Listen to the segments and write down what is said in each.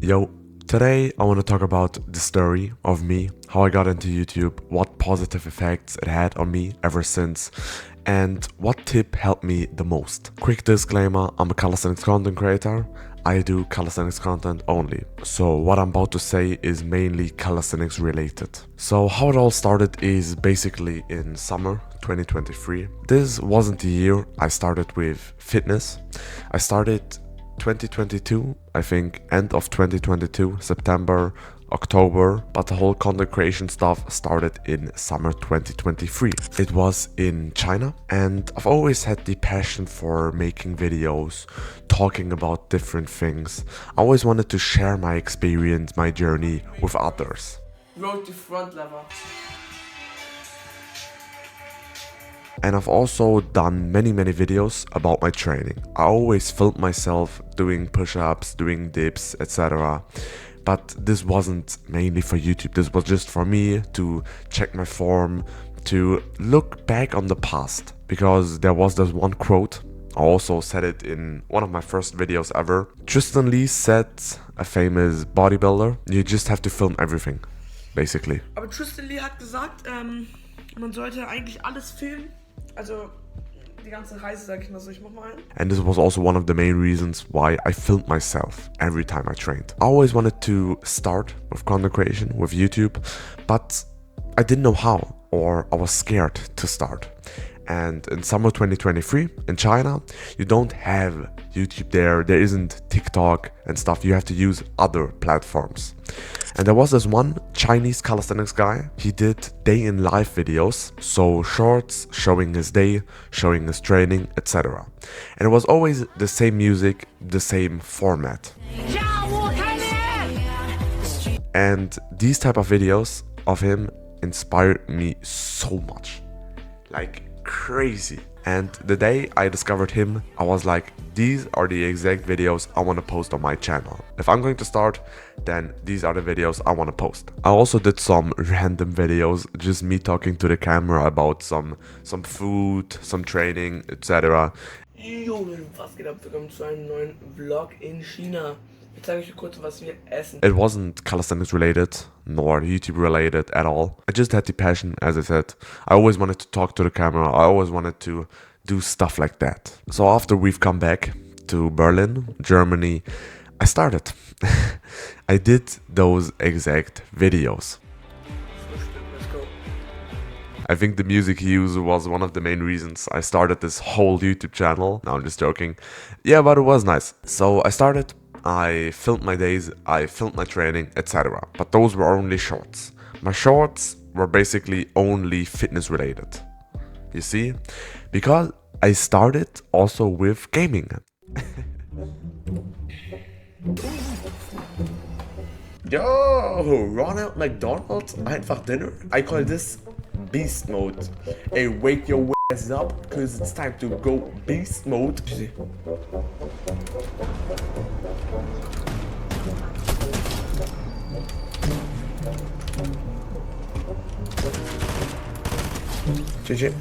Yo, today I want to talk about the story of me, how I got into YouTube, what positive effects it had on me ever since, and what tip helped me the most. Quick disclaimer, I'm a calisthenics content creator. I do calisthenics content only. So what I'm about to say is mainly calisthenics related. So how it all started is basically in summer 2023. This wasn't the year I started with fitness. I started 2022, I think end of 2022, September, October, but the whole content creation stuff started in summer 2023. It was in China, and I've always had the passion for making videos, talking about different things. I always wanted to share my experience, my journey with others. Road to front lever. And I've also done many videos about my training. I always filmed myself doing push-ups, doing dips, etc. But this wasn't mainly for YouTube. This was just for me to check my form, to look back on the past. Because there was this one quote, I also said it in one of my first videos ever. Tristan Lee said, a famous bodybuilder, you just have to film everything, basically. Aber Tristan Lee hat gesagt, man sollte eigentlich alles filmen. Also die ganze Reise, sag ich mal so. Ich mach mal ein. And this was also one of the main reasons why I filmed myself every time I trained. I always wanted to start with content creation, with YouTube, but I didn't know how, or I was scared to start. And in summer 2023 in China, you don't have YouTube there isn't TikTok and stuff, you have to use other platforms. And there was this one Chinese calisthenics guy, he did day in life videos, so shorts showing his day, showing his training, etc. And it was always the same music, the same format. And these type of videos of him inspired me so much, like crazy. And the day I discovered him, I was like, these are the exact videos I want to post on my channel. If I'm going to start, then these are the videos I want to post. I also did some random videos, just me talking to the camera about some food, some training, etc. Junge, was geht ab? Willkommen zu einem neuen Vlog in China. Jetzt zeige ich euch kurz, was wir essen. It wasn't calisthenics related, nor YouTube related at all. I just had the passion, as I said. I always wanted to talk to the camera. I always wanted to do stuff like that. So after we've come back to Berlin, Germany, I started. I did those exact videos. Let's go. I think the music he used was one of the main reasons I started this whole YouTube channel. No, I'm just joking. Yeah, but it was nice. So I started. I filmed my days, I filmed my training, etc. But those were only shorts. My shorts were basically only fitness related. You see? Because I started also with gaming. Yo, Ronald McDonald, einfach dinner. I call this beast mode. Hey, wake your ass up, because it's time to go beast mode. GG.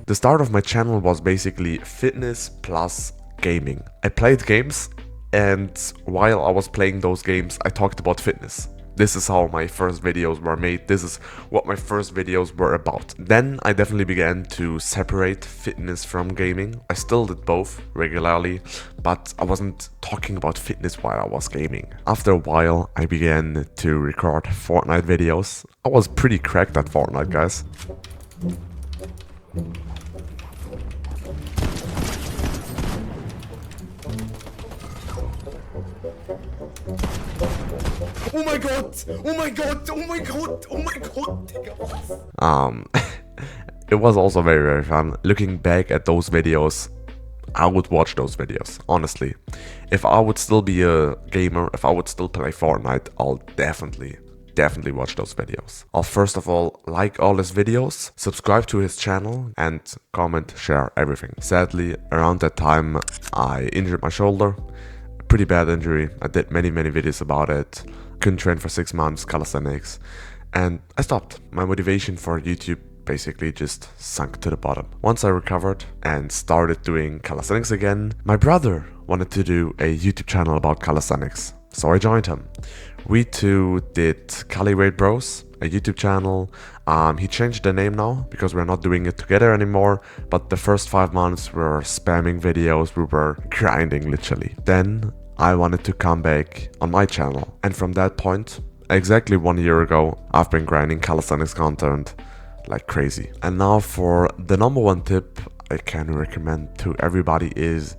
The start of my channel was basically fitness plus gaming. I played games, and while I was playing those games, I talked about fitness. This is how my first videos were made. This is what my first videos were about. Then I definitely began to separate fitness from gaming. I still did both regularly, but I wasn't talking about fitness while I was gaming. After a while, I began to record Fortnite videos. I was pretty cracked at Fortnite, guys. Oh my god! Oh my god! Oh my god! Oh my god! It was also very fun. Looking back at those videos, I would watch those videos, honestly. If I would still be a gamer, if I would still play Fortnite, I'll definitely watch those videos. I'll first of all like all his videos, subscribe to his channel, and comment, share everything. Sadly, around that time, I injured my shoulder. Pretty bad injury. I did many videos about it. Couldn't train for 6 months, calisthenics, and I stopped. My motivation for YouTube basically just sunk to the bottom. Once I recovered and started doing calisthenics again, my brother wanted to do a YouTube channel about calisthenics, so I joined him. We two did Cali Weight Bros, a YouTube channel. He changed the name now because we're not doing it together anymore, but the first 5 months we were spamming videos, we were grinding literally. Then I wanted to come back on my channel, and from that point, exactly 1 year ago, I've been grinding calisthenics content like crazy. And now for the number one tip I can recommend to everybody is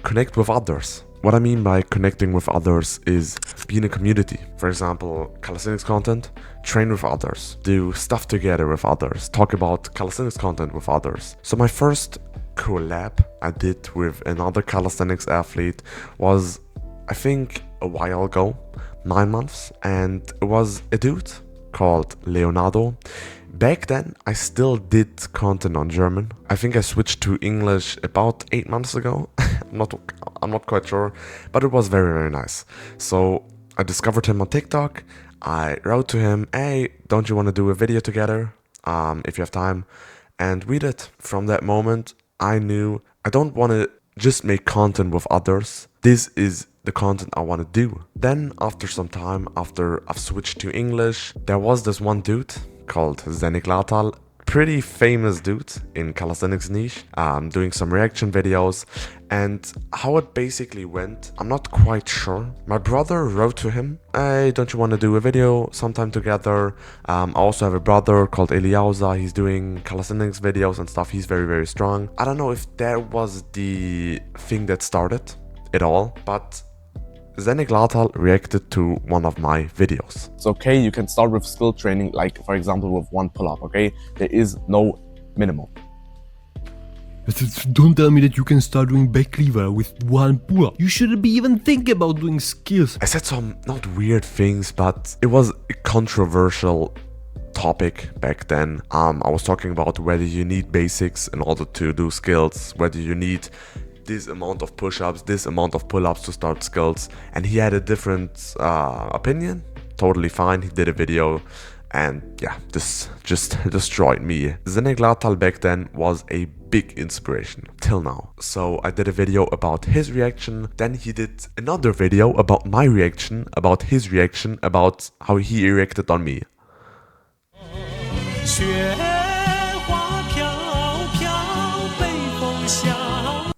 connect with others. What I mean by connecting with others is be in a community. For example, calisthenics content, train with others, do stuff together with others, talk about calisthenics content with others. So my first collab I did with another calisthenics athlete was, I think, a while ago, 9 months, and it was a dude called Leonardo. Back then, I still did content on German. I think I switched to English about 8 months ago. I'm not quite sure, but it was very, very nice. So I discovered him on TikTok. I wrote to him, hey, don't you want to do a video together if you have time? And we did. From that moment, I knew I don't want to just make content with others. This is the content I want to do. Then after some time, after I've switched to English, there was this one dude called Zdeněk Látal, pretty famous dude in calisthenics niche, doing some reaction videos. And how it basically went, I'm not quite sure. My brother wrote to him, hey, don't you want to do a video sometime together? I also have a brother called Eliauza. He's doing calisthenics videos and stuff. He's very, very strong. I don't know if that was the thing that started it all, but Zdeněk Látal reacted to one of my videos. It's okay, you can start with skill training, like for example with one pull-up, okay? There is no minimum. Don't tell me that you can start doing back lever with one pull-up. You shouldn't be even thinking about doing skills. I said some not weird things, but it was a controversial topic back then. I was talking about whether you need basics in order to do skills, whether you need this amount of push-ups, this amount of pull-ups to start skills, and he had a different opinion. Totally fine. He did a video, and yeah, this just destroyed me. Zdeněk Látal back then was a big inspiration till now. So I did a video about his reaction, then he did another video about my reaction, about his reaction, about how he reacted on me.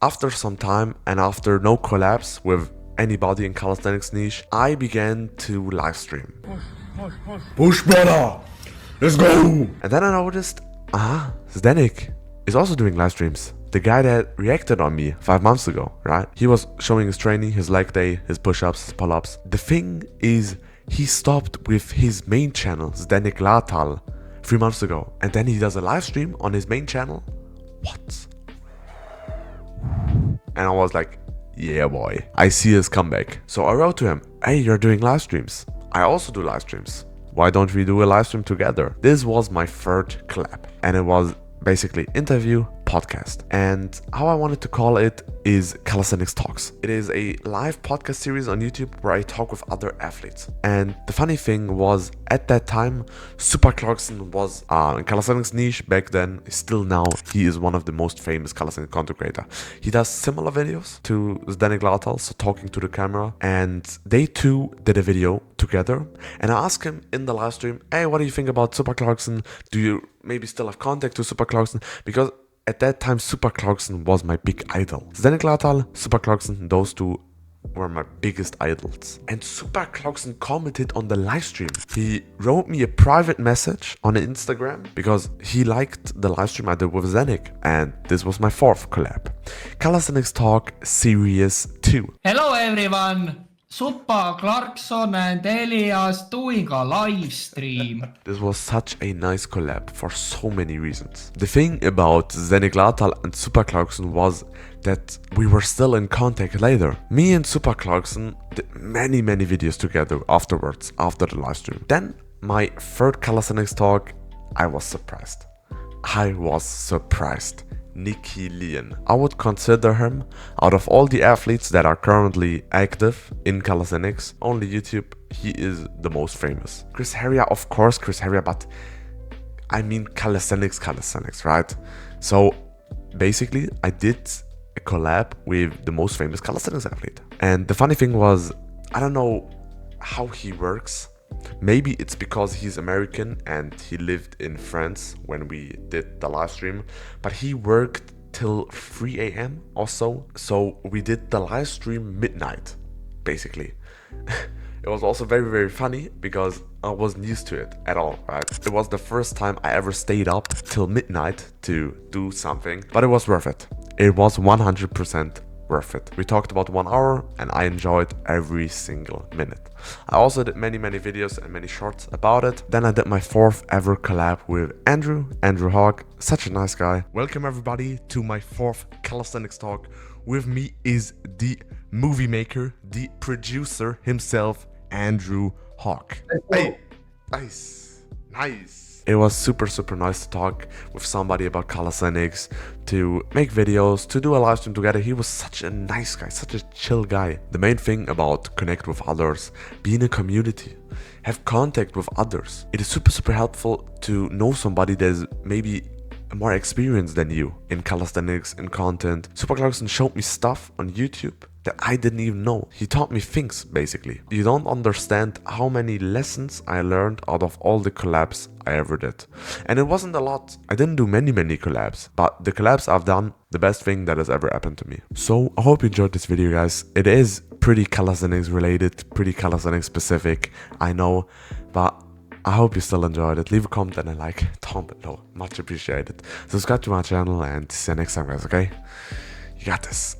After some time and after no collabs with anybody in calisthenics niche, I began to live stream. Push, brother! Let's go! And then I noticed, Zdeněk is also doing live streams. The guy that reacted on me 5 months ago, right? He was showing his training, his leg day, his push-ups, his pull-ups. The thing is, he stopped with his main channel, Zdeněk Látal, 3 months ago. And then he does a live stream on his main channel? What? And I was like, yeah boy, I see his comeback. So I wrote to him, hey, you're doing live streams. I also do live streams. Why don't we do a live stream together? This was my third collab, and it was basically interview, podcast. And how I wanted to call it is Calisthenics Talks. It is a live podcast series on YouTube where I talk with other athletes. And the funny thing was, at that time, Super Clarkson was in calisthenics niche back then. Still now, he is one of the most famous calisthenics content creator. He does similar videos to Zdeněk Látal, so talking to the camera. And they two did a video together. And I asked him in the live stream, hey, what do you think about Super Clarkson? Do you maybe still have contact to Super Clarkson? Because at that time, Super Clarkson was my big idol. Zdeněk Látal, Super Clarkson, those two were my biggest idols. And Super Clarkson commented on the live stream. He wrote me a private message on Instagram because he liked the live stream I did with Zdeněk. And this was my fourth collab. Calisthenics Talk Series 2. Hello everyone! Super Clarkson and Elias doing a live stream. This was such a nice collab for so many reasons. The thing about Zdeněk Látal and Super Clarkson was that we were still in contact later. Me and Super Clarkson did many videos together afterwards, after the live stream. Then my third Calisthenics Talk, I was surprised. Nicky Leon. I would consider him, out of all the athletes that are currently active in calisthenics, only YouTube, he is the most famous. Chris Heria, of course, Chris Heria, but I mean calisthenics, right? So basically, I did a collab with the most famous calisthenics athlete. And the funny thing was, I don't know how he works. Maybe it's because he's American and he lived in France when we did the live stream, but he worked till 3 a.m. also. So we did the live stream midnight, basically. It was also very, very funny because I wasn't used to it at all, right? It was the first time I ever stayed up till midnight to do something, but it was worth it. It was 100% worth it. We talked about 1 hour and I enjoyed every single minute. I also did many videos and many shorts about it. Then I did my 4th ever collab with Andrew Hawk, such a nice guy. Welcome everybody to my 4th calisthenics talk. With me is the movie maker, the producer himself, Andrew Hawk. Hey, nice. It was super nice to talk with somebody about calisthenics, to make videos, to do a live stream together. He was such a nice guy, such a chill guy. The main thing about connect with others, be in a community, have contact with others. It is super helpful to know somebody that is maybe more experienced than you in calisthenics, in content. Super Clarkson showed me stuff on YouTube that I didn't even know. He taught me things, basically. You don't understand how many lessons I learned out of all the collabs I ever did. And it wasn't a lot. I didn't do many collabs, but the collabs I've done, the best thing that has ever happened to me. So I hope you enjoyed this video, guys. It is pretty calisthenics related, pretty calisthenics specific, I know, but I hope you still enjoyed it. Leave a comment and a like down below. Much appreciated. Subscribe to my channel and see you next time, guys, okay? You got this.